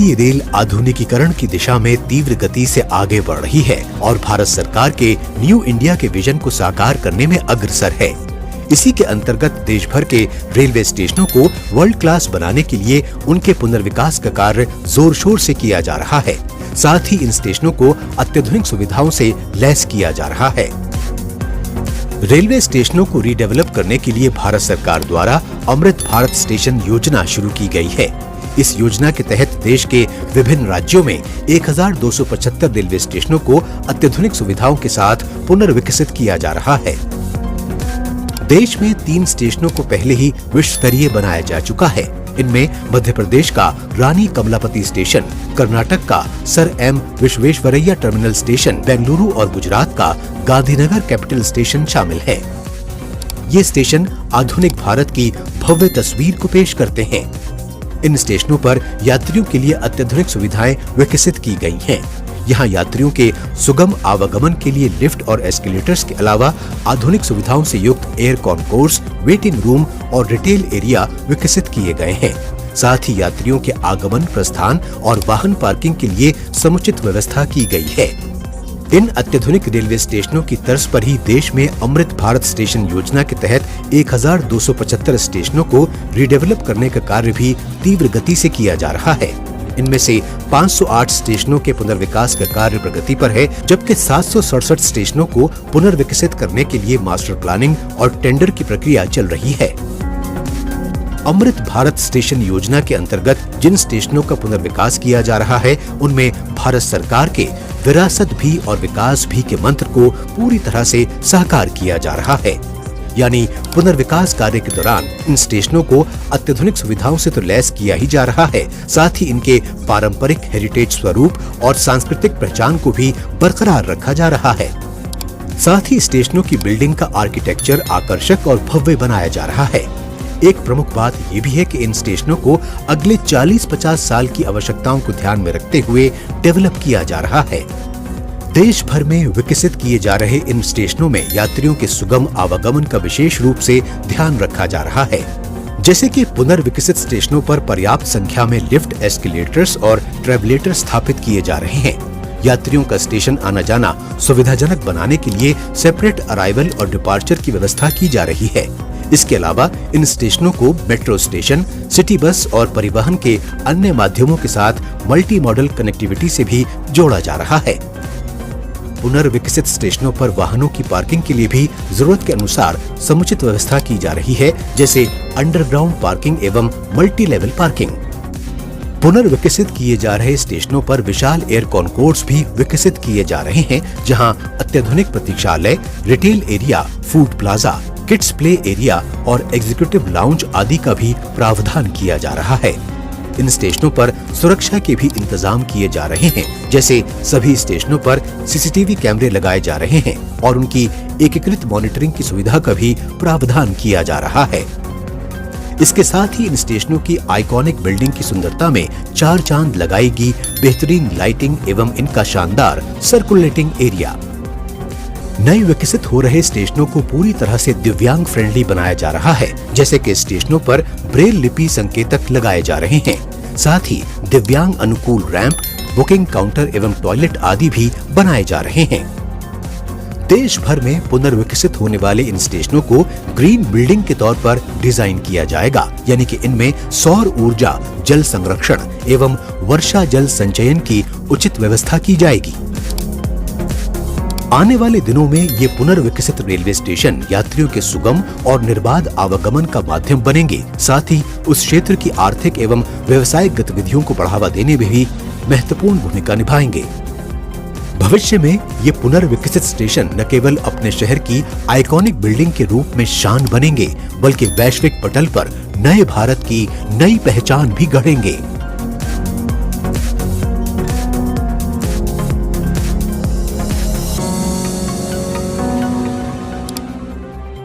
भारतीय रेल आधुनिकीकरण की दिशा में तीव्र गति से आगे बढ़ रही है और भारत सरकार के न्यू इंडिया के विजन को साकार करने में अग्रसर है। इसी के अंतर्गत देश भर के रेलवे स्टेशनों को वर्ल्ड क्लास बनाने के लिए उनके पुनर्विकास का कार्य जोर शोर से किया जा रहा है। साथ ही इन स्टेशनों को अत्याधुनिक सुविधाओं से लैस किया जा रहा है। रेलवे स्टेशनों को रीडेवलप करने के लिए भारत सरकार द्वारा अमृत भारत स्टेशन योजना शुरू की गई है। इस योजना के तहत देश के विभिन्न राज्यों में 1275 रेलवे स्टेशनों को अत्याधुनिक सुविधाओं के साथ पुनर्विकसित किया जा रहा है। देश में 3 स्टेशनों को पहले ही विश्व स्तरीय बनाया जा चुका है। इनमें मध्य प्रदेश का रानी कमलापति स्टेशन, कर्नाटक का sir M Visvesvaraya terminal station, Bengaluru और गुजरात का गांधीनगर कैपिटल स्टेशन शामिल है। ये स्टेशन आधुनिक भारत की भव्य तस्वीर को पेश करते हैं। इन स्टेशनों पर यात्रियों के लिए अत्याधुनिक सुविधाएं विकसित की गई हैं। यहाँ यात्रियों के सुगम आवागमन के लिए लिफ्ट और एस्केलेटर्स के अलावा आधुनिक सुविधाओं से युक्त एयर कॉन्कोर्स, वेटिंग रूम और रिटेल एरिया विकसित किए गए हैं। साथ ही यात्रियों के आगमन, प्रस्थान और वाहन पार्किंग के लिए समुचित व्यवस्था की गई है। इन अत्याधुनिक रेलवे स्टेशनों की तर्ज पर ही देश में अमृत भारत स्टेशन योजना के तहत 1275 स्टेशनों को रीडेवलप करने का कार्य भी तीव्र गति से किया जा रहा है। इनमें से 508 स्टेशनों के पुनर्विकास का कार्य प्रगति पर है, जबकि 767 स्टेशनों को पुनर्विकसित करने के लिए मास्टर प्लानिंग और टेंडर की प्रक्रिया चल रही है। अमृत भारत स्टेशन योजना के अंतर्गत जिन स्टेशनों का पुनर्विकास किया जा रहा है, उनमें भारत सरकार के विरासत भी और विकास भी के मंत्र को पूरी तरह से साकार किया जा रहा है। यानी पुनर्विकास कार्य के दौरान इन स्टेशनों को अत्याधुनिक सुविधाओं से तो लैस किया ही जा रहा है, साथ ही इनके पारंपरिक हेरिटेज स्वरूप और सांस्कृतिक पहचान को भी बरकरार रखा जा रहा है। साथ ही स्टेशनों की बिल्डिंग का आर्किटेक्चर आकर्षक और भव्य बनाया जा रहा है। एक प्रमुख बात ये भी है कि इन स्टेशनों को अगले 40-50 साल की आवश्यकताओं को ध्यान में रखते हुए डेवलप किया जा रहा है। देश भर में विकसित किए जा रहे इन स्टेशनों में यात्रियों के सुगम आवागमन का विशेष रूप से ध्यान रखा जा रहा है। जैसे कि पुनर्विकसित स्टेशनों पर पर्याप्त संख्या में लिफ्ट, एस्केलेटर्स और ट्रेवलेटर स्थापित किए जा रहे हैं। यात्रियों का स्टेशन आना जाना सुविधाजनक बनाने के लिए सेपरेट अराइवल और डिपार्चर की व्यवस्था की जा रही है। इसके अलावा इन स्टेशनों को मेट्रो स्टेशन, सिटी बस और परिवहन के अन्य माध्यमों के साथ मल्टी मॉडल कनेक्टिविटी से भी जोड़ा जा रहा है। पुनर्विकसित स्टेशनों पर वाहनों की पार्किंग के लिए भी जरूरत के अनुसार समुचित व्यवस्था की जा रही है, जैसे अंडरग्राउंड पार्किंग एवं मल्टी लेवल पार्किंग। पुनर्विकसित किए जा रहे स्टेशनों पर विशाल एयर कॉन्कोर्स भी विकसित किए जा रहे हैं, जहां अत्याधुनिक प्रतीक्षालय, retail area, food plaza, kids play area और एग्जीक्यूटिव लाउंज आदि का भी प्रावधान किया जा रहा है। इन स्टेशनों पर सुरक्षा के भी इंतजाम किए जा रहे हैं, जैसे सभी स्टेशनों पर सीसीटीवी कैमरे लगाए जा रहे हैं और उनकी एकीकृत मॉनिटरिंग की सुविधा का भी प्रावधान किया जा रहा है। इसके साथ ही इन स्टेशनों की आइकॉनिक बिल्डिंग की सुंदरता में 4 चांद लगाएगी बेहतरीन लाइटिंग एवं इनका शानदार सर्कुलेटिंग एरिया। नए विकसित हो रहे स्टेशनों को पूरी तरह से दिव्यांग फ्रेंडली बनाया जा रहा है, जैसे कि स्टेशनों पर ब्रेल लिपि संकेतक लगाए जा रहे हैं। साथ ही दिव्यांग अनुकूल रैंप, बुकिंग काउंटर एवं टॉयलेट आदि भी बनाए जा रहे हैं। देश भर में पुनर्विकसित होने वाले इन स्टेशनों को ग्रीन बिल्डिंग के तौर पर डिजाइन किया जाएगा, यानी कि इनमें सौर ऊर्जा, जल संरक्षण एवं वर्षा जल संचयन की उचित व्यवस्था की जाएगी। आने वाले दिनों में ये पुनर्विकसित रेलवे स्टेशन यात्रियों के सुगम और निर्बाध आवागमन का माध्यम बनेंगे, साथ ही उस क्षेत्र की आर्थिक एवं व्यवसायिक गतिविधियों को बढ़ावा देने में भी महत्वपूर्ण भूमिका निभाएंगे। भविष्य में ये पुनर्विकसित स्टेशन न केवल अपने शहर की आइकॉनिक बिल्डिंग के रूप में शान बनेंगे, बल्कि वैश्विक पटल पर नए भारत की नई पहचान भी गढ़ेंगे।